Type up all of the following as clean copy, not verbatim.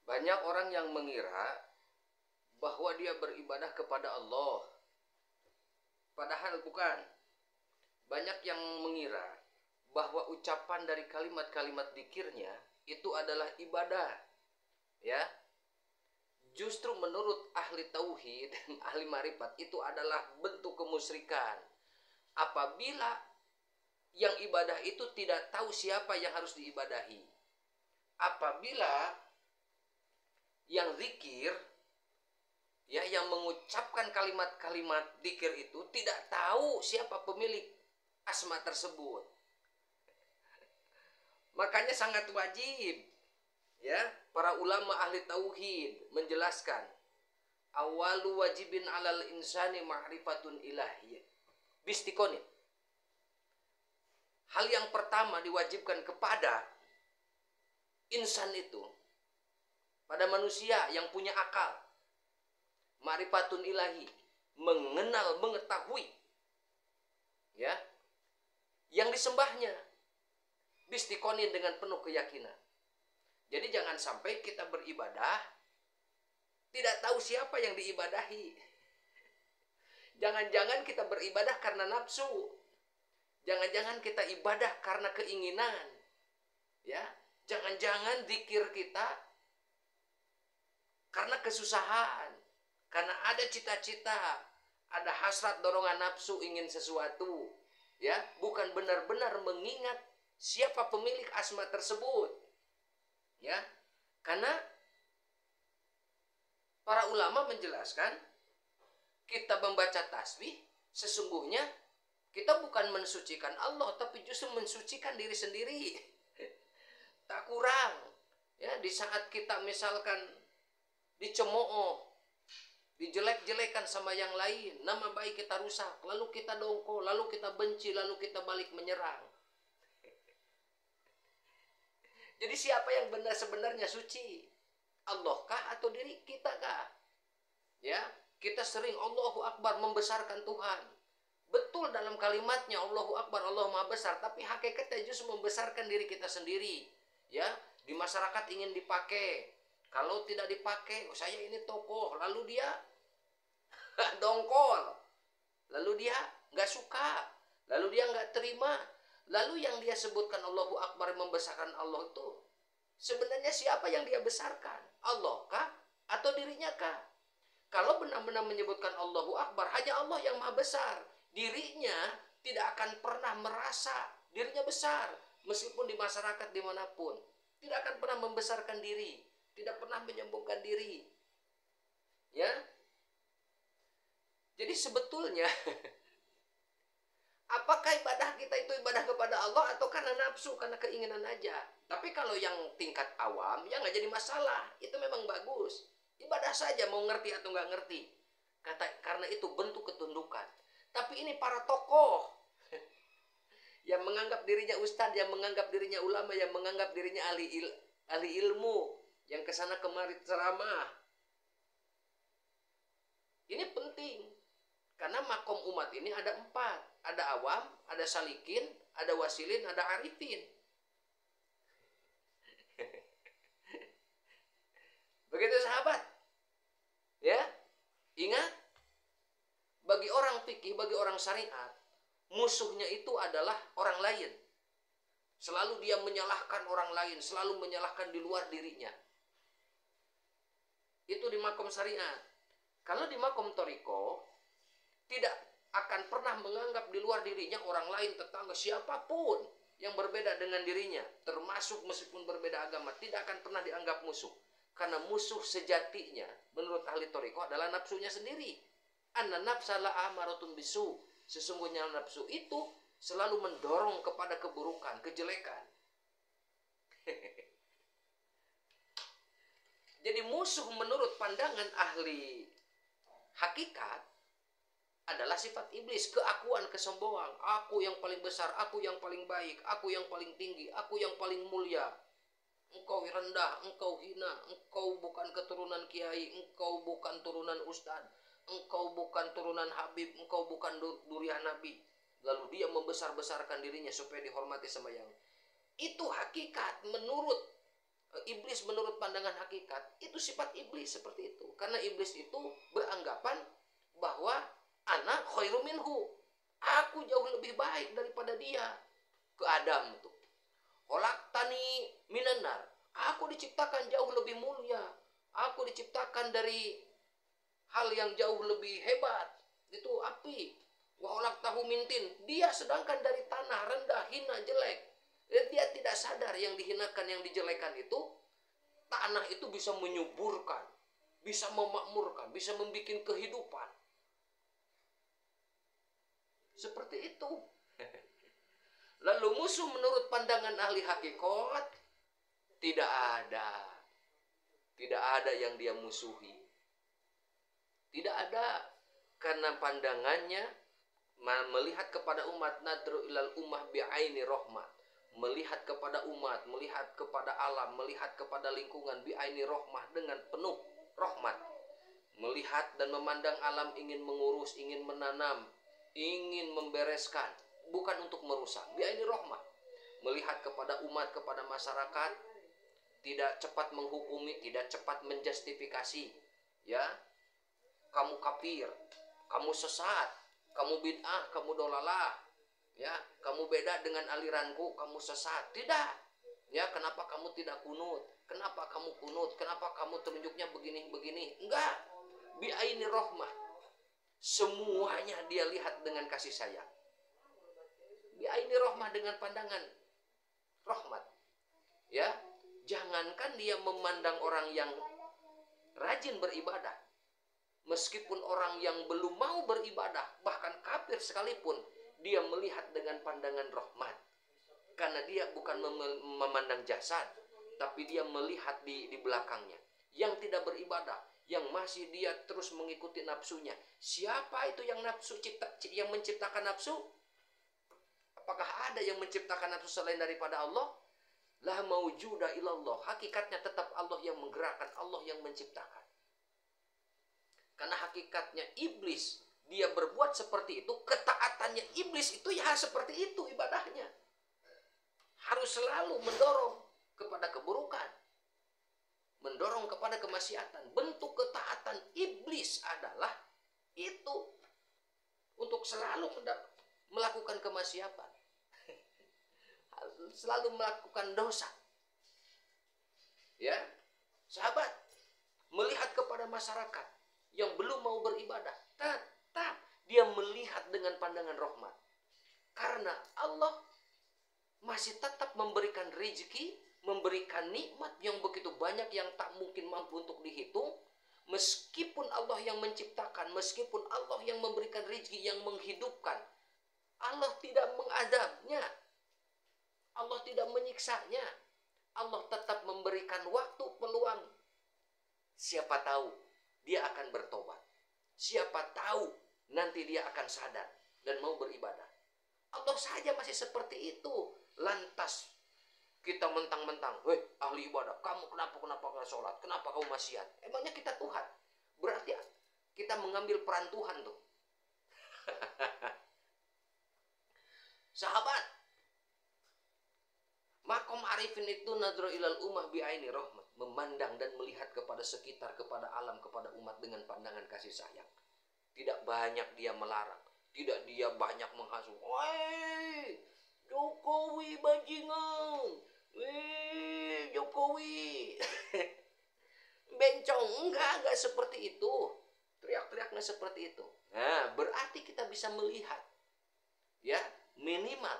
Banyak orang yang mengira bahwa dia beribadah kepada Allah. Padahal bukan. Banyak yang mengira bahwa ucapan dari kalimat-kalimat dzikirnya itu adalah ibadah. Ya. Justru menurut ahli tauhid, ahli marifat, itu adalah bentuk kemusyrikan. Apabila yang ibadah itu tidak tahu siapa yang harus diibadahi. Apabila yang zikir, ya, yang mengucapkan kalimat-kalimat zikir itu tidak tahu siapa pemilik asma tersebut, makanya sangat wajib, ya, para ulama ahli tauhid menjelaskan awalu wajibin alal insani ma'rifatun ilahiyah bistikonin. Hal yang pertama diwajibkan kepada insan itu, pada manusia yang punya akal, ma'rifatun ilahi, mengenal, mengetahui, ya, yang disembahnya, bistikonin, dengan penuh keyakinan. Jadi jangan sampai kita beribadah tidak tahu siapa yang diibadahi. Jangan-jangan kita beribadah karena nafsu. Jangan-jangan kita ibadah karena keinginan. Ya, jangan-jangan zikir kita karena kesusahan, karena ada cita-cita, ada hasrat, dorongan nafsu ingin sesuatu, ya, bukan benar-benar mengingat siapa pemilik asma tersebut, ya. Karena para ulama menjelaskan, kita membaca tasbih sesungguhnya kita bukan mensucikan Allah, tapi justru mensucikan diri sendiri. Tak kurang, ya, di saat kita misalkan dicemooh, dijelek-jelekan sama yang lain, nama baik kita rusak, lalu kita dongkol, lalu kita benci, lalu kita balik menyerang. Jadi siapa yang benar sebenarnya suci? Allah kah atau diri kita kah? Ya, kita sering Allahu Akbar, membesarkan Tuhan. Betul dalam kalimatnya Allahu Akbar, Allah Maha Besar, tapi hakikatnya justru membesarkan diri kita sendiri. Ya, di masyarakat ingin dipakai. Kalau tidak dipakai, oh, saya ini tokoh, lalu dia dongkol, lalu dia nggak suka, lalu dia nggak terima, lalu yang dia sebutkan Allahu Akbar, membesarkan Allah itu sebenarnya siapa yang dia besarkan? Allah kah atau dirinya kah? Kalau benar-benar menyebutkan Allahu Akbar, hanya Allah yang Maha Besar. Dirinya tidak akan pernah merasa dirinya besar, meskipun di masyarakat dimanapun. Tidak akan pernah membesarkan diri, tidak pernah menyembuhkan diri, ya. Jadi sebetulnya apakah ibadah kita itu ibadah kepada Allah atau karena nafsu, karena keinginan aja? Tapi kalau yang tingkat awam, ya nggak jadi masalah, itu memang bagus. Ibadah saja, mau ngerti atau nggak ngerti. Karena itu bentuk ketundukan. Tapi ini para tokoh yang menganggap dirinya ustadz, yang menganggap dirinya ulama, yang menganggap dirinya ahli ilmu, yang kesana kemari ceramah. Ini penting, karena makom umat ini ada 4. Ada awam, ada salikin, ada wasilin, ada arifin. Begitu sahabat. Ya, ingat, bagi orang fikih, bagi orang syariat, musuhnya itu adalah orang lain. Selalu dia menyalahkan orang lain, selalu menyalahkan di luar dirinya. Itu di makom syariat. Kalau di makom toriko, tidak akan pernah menganggap di luar dirinya orang lain, tetangga, siapapun yang berbeda dengan dirinya, termasuk meskipun berbeda agama, tidak akan pernah dianggap musuh. Karena musuh sejatinya menurut ahli toriko adalah nafsunya sendiri. Anna nafsa la amaratun bisu. Sesungguhnya nafsu itu selalu mendorong kepada keburukan, kejelekan. Jadi musuh menurut pandangan ahli hakikat adalah sifat iblis, keakuan, kesombongan. Aku yang paling besar, aku yang paling baik, aku yang paling tinggi, aku yang paling mulia. Engkau rendah, engkau hina, engkau bukan keturunan kiai, engkau bukan turunan ustad, engkau bukan turunan habib, engkau bukan duriah nabi. Lalu dia membesar-besarkan dirinya supaya dihormati sama yang. Itu hakikat menurut iblis menurut pandangan hakikat itu sifat iblis seperti itu. Karena iblis itu beranggapan bahwa ana khairu minhu, aku jauh lebih baik daripada dia. Ke Adam tuh, khalaqtani minan nar, aku diciptakan jauh lebih mulia, aku diciptakan dari hal yang jauh lebih hebat, itu api. Wa khalaqtahu min tin, dia sedangkan dari tanah, rendah, hina, jelek. Dia tidak sadar yang dihinakan, yang dijelekan itu, tanah itu bisa menyuburkan, bisa memakmurkan, bisa membuat kehidupan. Seperti itu. Lalu musuh menurut pandangan ahli hakikat, tidak ada. Tidak ada yang dia musuhi. Tidak ada. Karena pandangannya melihat kepada umat, nadru ilal ummah bi'aini rahmat. Melihat kepada umat, melihat kepada alam, melihat kepada lingkungan bi'aini rahmah, dengan penuh rahmat. Melihat dan memandang alam, ingin mengurus, ingin menanam, ingin membereskan, bukan untuk merusak. Bi'aini rahmah. Melihat kepada umat, kepada masyarakat, tidak cepat menghukumi, tidak cepat menjustifikasi. Ya, kamu kafir, kamu sesat, kamu bid'ah, kamu dolalah. Ya, kamu beda dengan aliranku, kamu sesat. Tidak. Ya, kenapa kamu tidak kunut? Kenapa kamu kunut? Kenapa kamu telunjuknya begini-begini? Enggak. Bi'aini rahmah. Semuanya dia lihat dengan kasih sayang. Bi'aini rahmah, dengan pandangan rahmat. Ya, jangankan dia memandang orang yang rajin beribadah, meskipun orang yang belum mau beribadah, bahkan kafir sekalipun, dia melihat dengan pandangan rahmat. Karena dia bukan memandang jasad, tapi dia melihat di belakangnya. Yang tidak beribadah, yang masih dia terus mengikuti nafsunya. Siapa itu yang yang menciptakan nafsu? Apakah ada yang menciptakan nafsu selain daripada Allah? La maujuda ilallah. Hakikatnya tetap Allah yang menggerakkan, Allah yang menciptakan. Karena hakikatnya iblis, dia berbuat seperti itu, ketaatannya iblis itu ya seperti itu ibadahnya. Harus selalu mendorong kepada keburukan, mendorong kepada kemaksiatan. Bentuk ketaatan iblis adalah itu, untuk selalu melakukan kemaksiatan, selalu melakukan dosa. Ya, sahabat, melihat kepada masyarakat yang belum mau beribadah, tetap dia melihat dengan pandangan rahmat. Karena Allah masih tetap memberikan rezeki, memberikan nikmat yang begitu banyak yang tak mungkin mampu untuk dihitung. Meskipun Allah yang menciptakan, meskipun Allah yang memberikan rezeki, yang menghidupkan, Allah tidak mengadabnya, Allah tidak menyiksanya. Allah tetap memberikan waktu, peluang. Siapa tahu dia akan bertobat. Siapa tahu nanti dia akan sadar dan mau beribadah. Allah saja masih seperti itu. Lantas kita mentang-mentang, weh ahli ibadah, kamu kenapa nggak sholat? Kenapa kamu maksiat? Emangnya kita Tuhan? Berarti kita mengambil peran Tuhan tuh. Sahabat, makom arifin itu nadro ilal ummah bi'aini rahmat. Memandang dan melihat kepada sekitar, kepada alam, kepada umat dengan pandangan kasih sayang. Tidak banyak dia melarang, tidak dia banyak menghasut. Woi, Jokowi bajingan, wih Jokowi bencong. Enggak seperti itu. Teriak-teriak enggak seperti itu. Nah, berarti kita bisa melihat, ya, minimal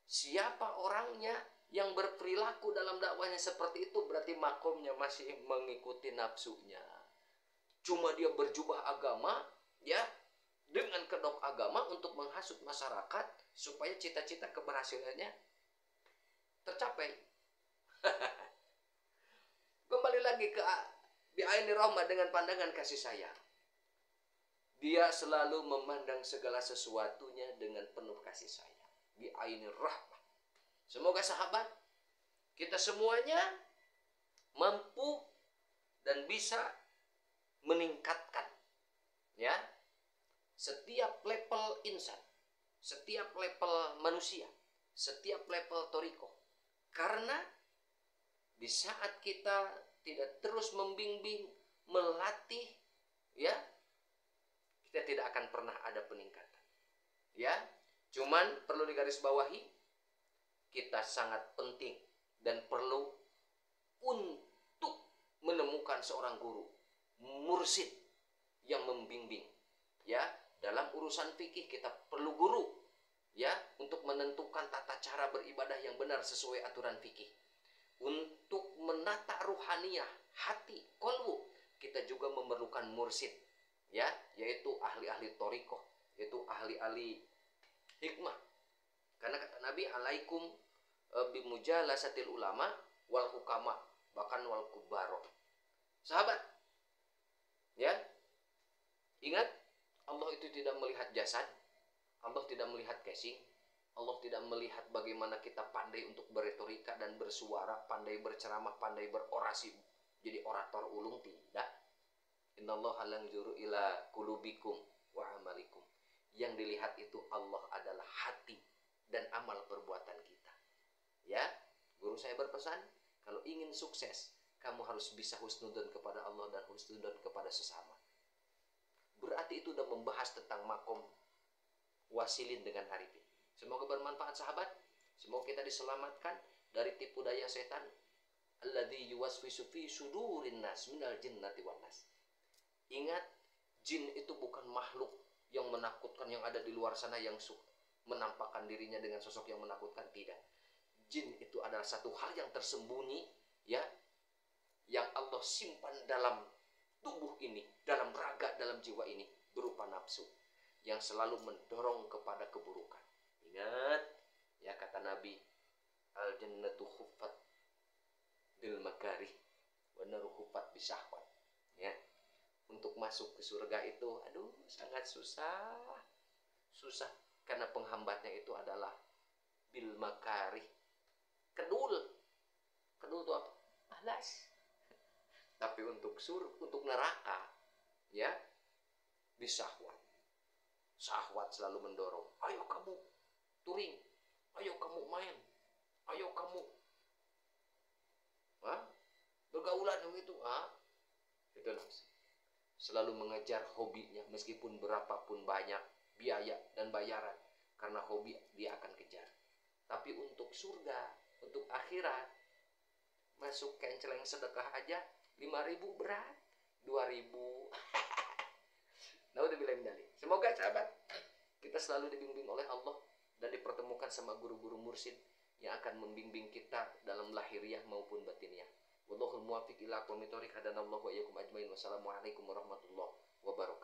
siapa orangnya yang berperilaku dalam dakwahnya seperti itu, berarti makomnya masih mengikuti nafsunya. Cuma dia berjubah agama, ya, dengan kedok agama untuk menghasut masyarakat supaya cita-cita keberhasilannya tercapai. Kembali lagi ke bi'aini rahmah, dengan pandangan kasih sayang. Dia selalu memandang segala sesuatunya dengan penuh kasih sayang. Bi'aini rahmah. Semoga sahabat, kita semuanya mampu dan bisa meningkatkan, ya, setiap level insan, setiap level manusia, setiap level toriko. Karena Di saat kita tidak terus membimbing, melatih, ya, kita tidak akan pernah ada peningkatan. Ya, cuman perlu digarisbawahi, kita sangat penting dan perlu untuk menemukan seorang guru, mursyid yang membimbing. Ya, dalam urusan fikih kita perlu guru, ya, untuk menentukan tata cara beribadah yang benar sesuai aturan fikih. Untuk menata ruhaniyah, hati, kolbu, kita juga memerlukan mursyid, ya, yaitu ahli-ahli thariqah, yaitu ahli-ahli hikmah. Karena kata Nabi, alaikum bimujalasatil ulama wal hukama, bahkan wal kubaro. Sahabat, ya, ingat, Allah itu tidak melihat jasad, Allah tidak melihat casing, Allah tidak melihat bagaimana kita pandai untuk berretorika dan bersuara, pandai berceramah, pandai berorasi, jadi orator ulung, tidak. Innallaha la yanzuru ila qulubikum wa amalikum. Yang dilihat itu Allah adalah hati dan amal perbuatan kita. Ya, guru saya berpesan, kalau ingin sukses, kamu harus bisa husnudzon kepada Allah dan husnudzon kepada sesama. Berarti itu sudah membahas tentang makom wasilin dengan arifin. Semoga bermanfaat sahabat. Semoga kita diselamatkan dari tipu daya setan. Alladzi yuwaswisu fi sudurin nas minal jinnati wan nas. Ingat, jin itu bukan makhluk yang menakutkan yang ada di luar sana yang menampakkan dirinya dengan sosok yang menakutkan, tidak. Jin itu adalah satu hal yang tersembunyi, ya, yang Allah simpan dalam tubuh ini, dalam raga, dalam jiwa ini, berupa nafsu yang selalu mendorong kepada keburukan. Ingat, ya, kata Nabi, al jannatu khuffat bil makarih wa naru khuffat bisahwat. Ya, untuk masuk ke surga itu, aduh, sangat susah. Susah karena penghambatnya itu adalah bil makarih. Kedul itu apa? Alas. Tapi untuk neraka, ya, bisahwat. Syahwat selalu mendorong, ayo kamu touring, ayo kamu main, ayo kamu bergaulan itu, itu nafsu. Selalu mengejar hobinya meskipun berapapun banyak biaya dan bayaran, karena hobi dia akan kejar. Tapi untuk surga, untuk akhirat, masuk kenceleng sedekah aja 5.000 berat, 2.000. Naudzubillah min dzalik. Semoga sahabat kita selalu dibimbing oleh Allah dan dipertemukan sama guru-guru mursyid yang akan membimbing kita dalam lahiriah maupun batiniah. Wallahul muwaffiq ila aqwamit thoriq, hadanallahu wa iyyakum ajmain. Wassalamualaikum warahmatullahi wabarakatuh.